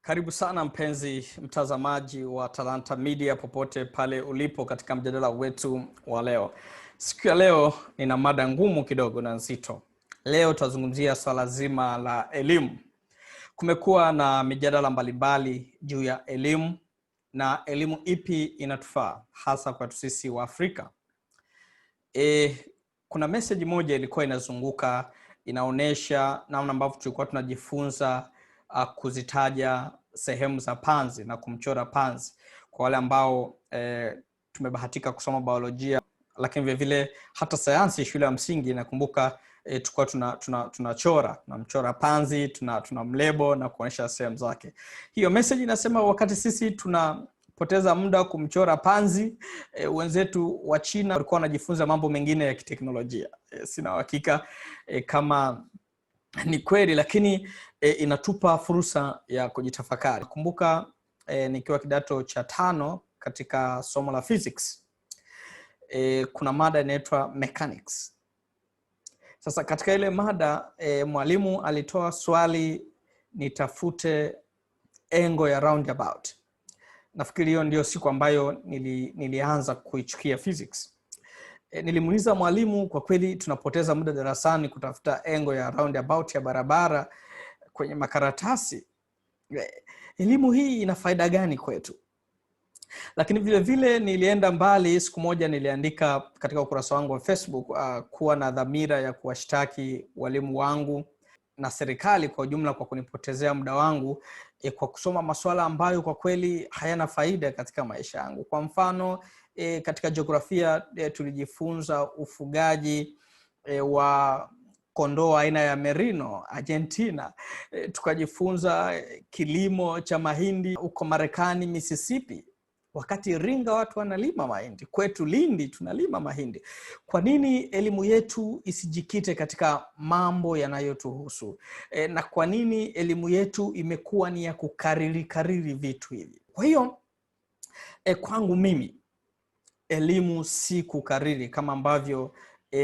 Karibu sana mpenzi mtazamaji wa Talanta Media popote pale ulipo katika mjadala wetu wa leo. Siku ya leo nina mada ngumu kidogo na nzito. Leo tutazungumzia swala zima la elimu. Kumekuwa na mijadala mbalimbali juu ya elimu na elimu ipi inatufaa hasa kwa sisi wa Afrika. Kuna message moja ilikuwa inazunguka inaonesha namna ambavyo tulikuwa tunajifunza kuzitaja sehemu za panzi na kumchora panzi. Kwa wale ambao tumebahatika kusoma biolojia, lakini vile vile hata sayansi shule ya msingi, nakumbuka tulikuwa tunamchora panzi, tunamlebo na kuonyesha sehemu zake. Hiyo message inasema wakati sisi tunapoteza muda kumchora panzi, wenzetu wa China walikuwa wanajifunza mambo mengine ya kiteknolojia. Sina uhakika kama ni kweli, lakini inatupa fursa ya kujitafakari. Kumbuka nikiwa kidato cha 5 katika somo la physics, kuna mada inaitwa mechanics. Sasa katika ile mada mwalimu alitoa swali, nitafute engo ya roundabout. Nafikiri hiyo ndio siku ambayo nilianza kuichukia physics. Nilimuuliza mwalimu, kwa kweli tunapoteza muda darasani kutafuta engo ya roundabout ya barabara kwenye makaratasi. Elimu hii ina faida gani kwetu? Lakini vile vile nilienda mbali. Siku moja niliandika katika ukurasa wangu wa Facebook kuwa na dhamira ya kuwashtaki walimu wangu na serikali kwa ujumla kwa kunipotezea muda wangu kwa kusoma masuala ambayo kwa kweli hayana faida katika maisha yangu. Kwa mfano, katika jiografia tulijifunza ufugaji wa kondoo aina ya merino Argentina. Tukajifunza kilimo cha mahindi huko Marekani Mississippi, wakati Iringa watu wanalima mahindi. Kwetu Lindi tunalima mahindi. Kwa nini elimu yetu isijikite katika mambo yanayotuhusu? Na kwa nini elimu yetu imekuwa ni ya kukariri vitu hivi? Kwa hiyo kwangu mimi elimu si kukariri kama ambavyo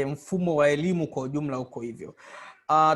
mfumo wa elimu kwa ujumla uko hivyo.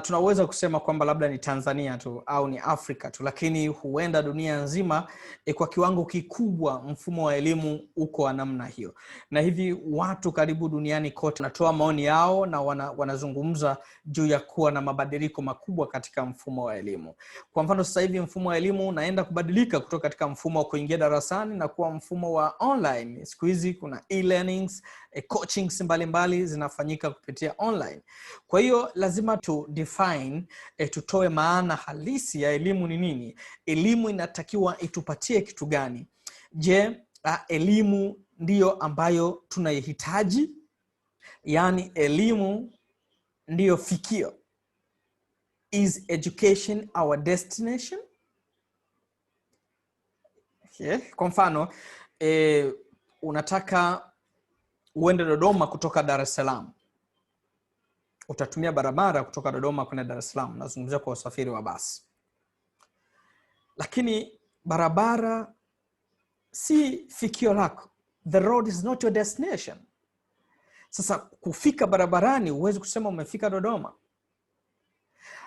Tunaweza kusema kwamba labda ni Tanzania tu au ni Afrika tu, lakini huenda dunia nzima kwa kiwango kikubwa mfumo wa elimu uko wa namna hiyo. Na hivi watu karibu duniani kote wanatoa maoni yao na wanazungumza juu ya kuwa na mabadiliko makubwa katika mfumo wa elimu. Kwa mfano, sasa hivi mfumo wa elimu unaenda kubadilika kutoka katika mfumo wa kuingia darasani na kuwa mfumo wa online. Siku hizi kuna e-learnings, coachings mbalimbali zinafanyika kupitia online. Kwa hiyo lazima define, tutoe maana halisi ya elimu ni nini. Elimu inatakiwa itupatie kitu gani? Je, elimu ndiyo ambayo tunaihitaji? Yaani elimu ndiyo fikio? Is education our destination? Kwa mfano, unataka uende Dodoma kutoka Dar es Salaam. Utatumia barabara kutoka Dodoma kwenda Dar es Salaam. Nazungumzia kwa usafiri wa basi. Lakini barabara si fikio lako. The road is not your destination. Sasa kufika barabarani huwezi kusema umefika Dodoma.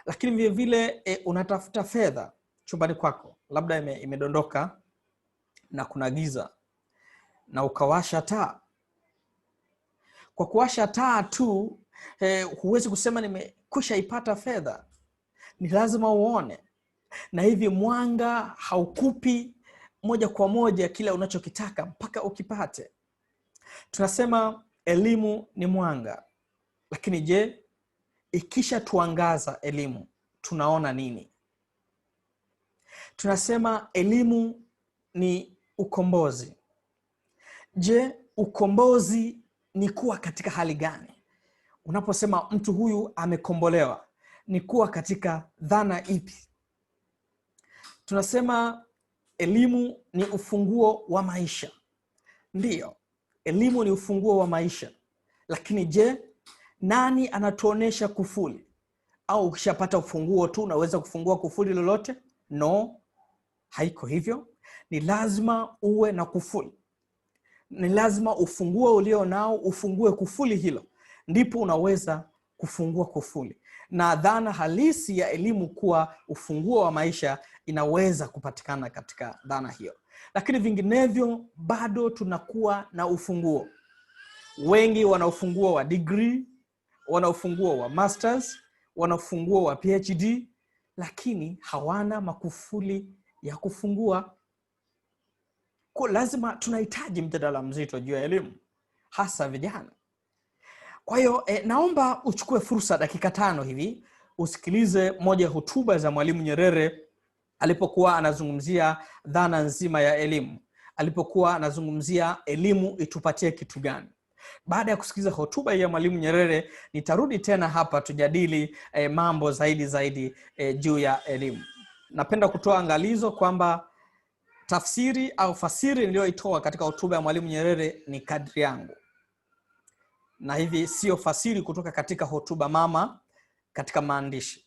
Lakini vile vile unatafuta fedha chumbani kwako. Labda imedondoka na kuna giza na ukawasha taa. Kwa kuwasha taa tu huwezi kusema nimekwisha ipata fedha. Ni lazima uone. Na hivi mwanga haukupi moja kwa moja kile unachokitaka mpaka ukipate. Tunasema elimu ni mwanga. Lakini je, ikisha tuangaza elimu tunaona nini? Tunasema elimu ni ukombozi. Je, ukombozi ni kuwa katika hali gani? Unaposema mtu huyu amekombolewa, ni kuwa katika dhana ipi? Tunasema elimu ni ufunguo wa maisha. Ndiyo, elimu ni ufunguo wa maisha. Lakini je, nani anatuonesha kufuli? Au ukishapata ufunguo tu unaweza kufungua kufuli lolote? No, haiko hivyo. Ni lazima uwe na kufuli. Ni lazima ufunguo ulio nao ufungue kufuli hilo. Ndipo unaweza kufungua kufuli. Na dhana halisi ya elimu kuwa ufunguo wa maisha inaweza kupatikana katika dhana hiyo. Lakini vinginevyo bado tunakuwa na ufunguo. Wengi wana ufunguo wa degree, wana ufunguo wa masters, wana ufunguo wa PhD, lakini hawana makufuli ya kufungua. Kwa lazima tunahitaji mjadala mzito juu ya elimu, hasa vijana. Kwa hiyo naomba uchukue fursa dakika 5 hivi usikilize moja ya hotuba za Mwalimu Nyerere alipokuwa anazungumzia dhana nzima ya elimu, alipokuwa anazungumzia elimu itupatie kitu gani. Baada ya kusikiliza hotuba ya Mwalimu Nyerere, nitarudi tena hapa tujadili mambo zaidi juu ya elimu. Napenda kutoa angalizo kwamba tafsiri au fasiri niliyoitoa katika hotuba ya Mwalimu Nyerere ni kadri yangu, na hivi sio fasiri kutoka katika hotuba mama katika maandishi.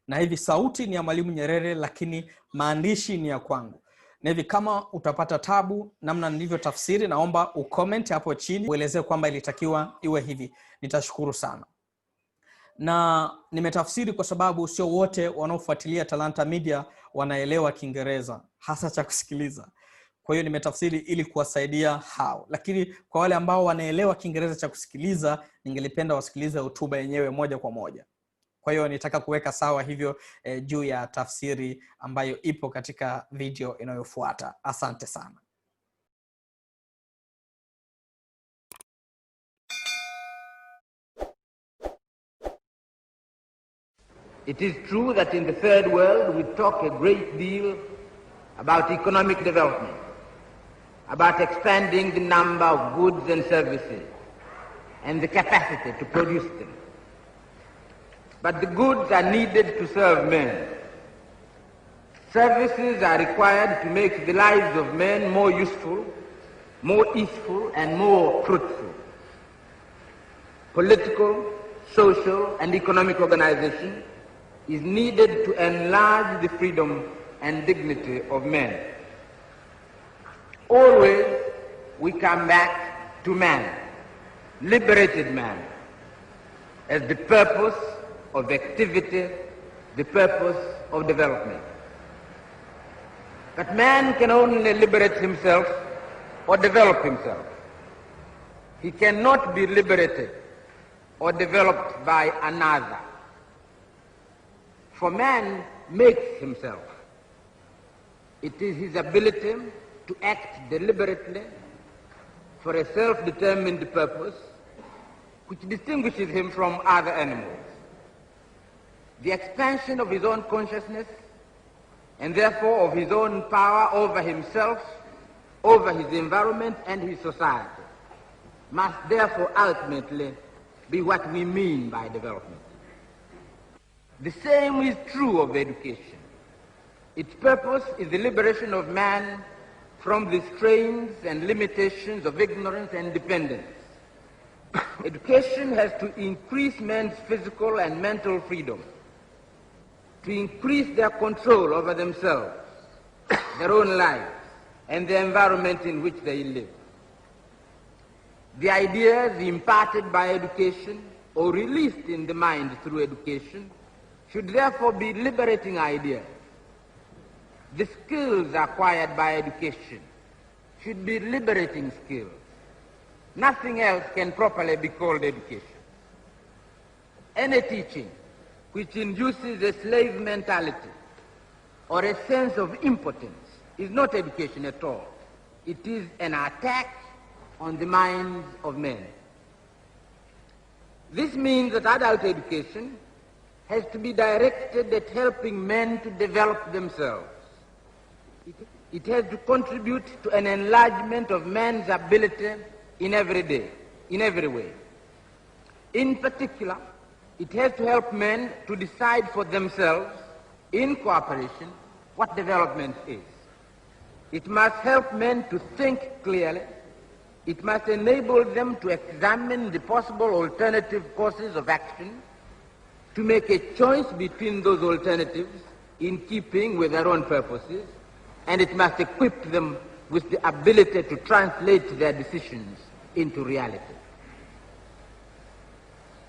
Na hivi sauti ni ya Mwalimu Nyerere, lakini maandishi ni ya kwangu. Na hivi kama utapata tabu namna nilivyo tafsiri, naomba ucomment hapo chini uelezee kwamba ilitakiwa iwe hivi. Nitashukuru sana. Na nimetafsiri kwa sababu sio wote wanaofuatilia Talanta Media wanaelewa Kiingereza, hasa cha kusikiliza. Kwa hiyo nimetafsiri ili kuwasaidia hao. Lakini kwa wale ambao wanaelewa Kiingereza cha kusikiliza, ningelipenda wasikilize hotuba yenyewe moja kwa moja. Kwa hiyo nitaka kuweka sawa hivyo juu ya tafsiri ambayo ipo katika video inayofuata. Asante sana. It is true that in the third world we talk a great deal about economic development, about expanding the number of goods and services and the capacity to produce them. But the goods are needed to serve men. Services are required to make the lives of men more useful, more easeful, and more fruitful. Political, social, and economic organization is needed to enlarge the freedom and dignity of men. Always we come back to man, liberated man, as the purpose of activity, the purpose of development. But man can only liberate himself or develop himself. He cannot be liberated or developed by another. For man makes himself. It is his ability to act deliberately for a self-determined purpose which distinguishes him from other animals. The expansion of his own consciousness and therefore of his own power over himself, over his environment and his society must therefore ultimately be what we mean by development. The same is true of education. Its purpose is the liberation of man from the strains and limitations of ignorance and dependence. Education has to increase men's physical and mental freedom, to increase their control over themselves, their own lives, and the environment in which they live. The ideas imparted by education or released in the mind through education should therefore be liberating ideas. The skills acquired by education should be liberating skills. Nothing else can properly be called education. Any teaching which induces a slave mentality or a sense of impotence is not education at all. It is an attack on the minds of men. This means that adult education has to be directed at helping men to develop themselves. It has to contribute to an enlargement of man's ability in every way. In particular, it has to help men to decide for themselves, in cooperation, what development is. It must help men to think clearly. It must enable them to examine the possible alternative courses of action, to make a choice between those alternatives in keeping with their own purposes, and it must equip them with the ability to translate their decisions into reality.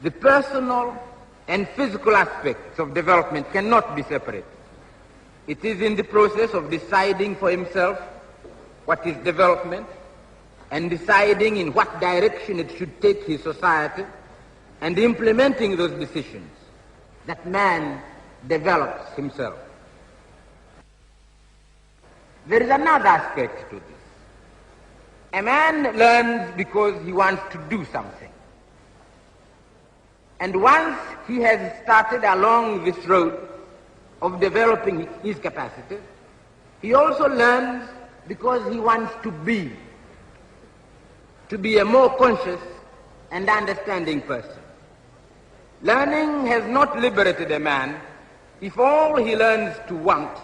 The personal and physical aspects of development cannot be separated. It is in the process of deciding for himself what is development and deciding in what direction it should take his society and implementing those decisions that man develops himself. There is another aspect to this. A man learns because he wants to do something. And once he has started along this road of developing his capacity, he also learns because he wants to be a more conscious and understanding person. Learning has not liberated a man if all he learns to want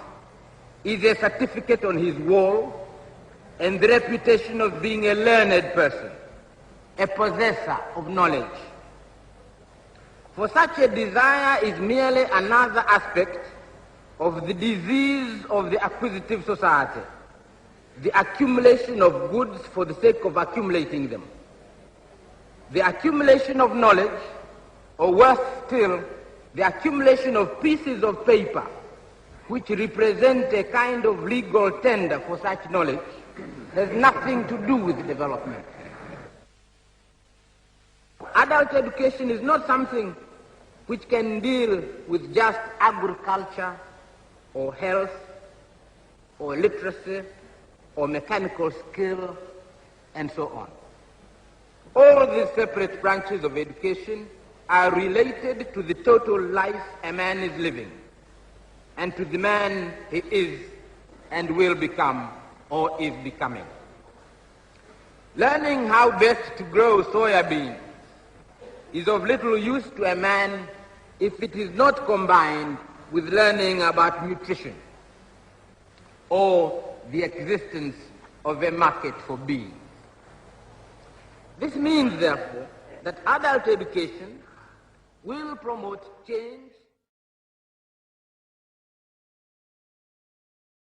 is a certificate on his wall and the reputation of being a learned person, a possessor of knowledge. For such a desire is merely another aspect of the disease of the acquisitive society, the accumulation of goods for the sake of accumulating them. The accumulation of knowledge, or worse still, the accumulation of pieces of paper which represent a kind of legal tender for such knowledge, has nothing to do with development. Adult education is not something which can deal with just agriculture or health or literacy or mechanical skill and so on. All these separate branches of education are related to the total life a man is living and to the man he is and will become or is becoming. Learning how best to grow soya beans is of little use to a man if it is not combined with learning about nutrition or the existence of a market for beans. This means, therefore, that adult education will promote change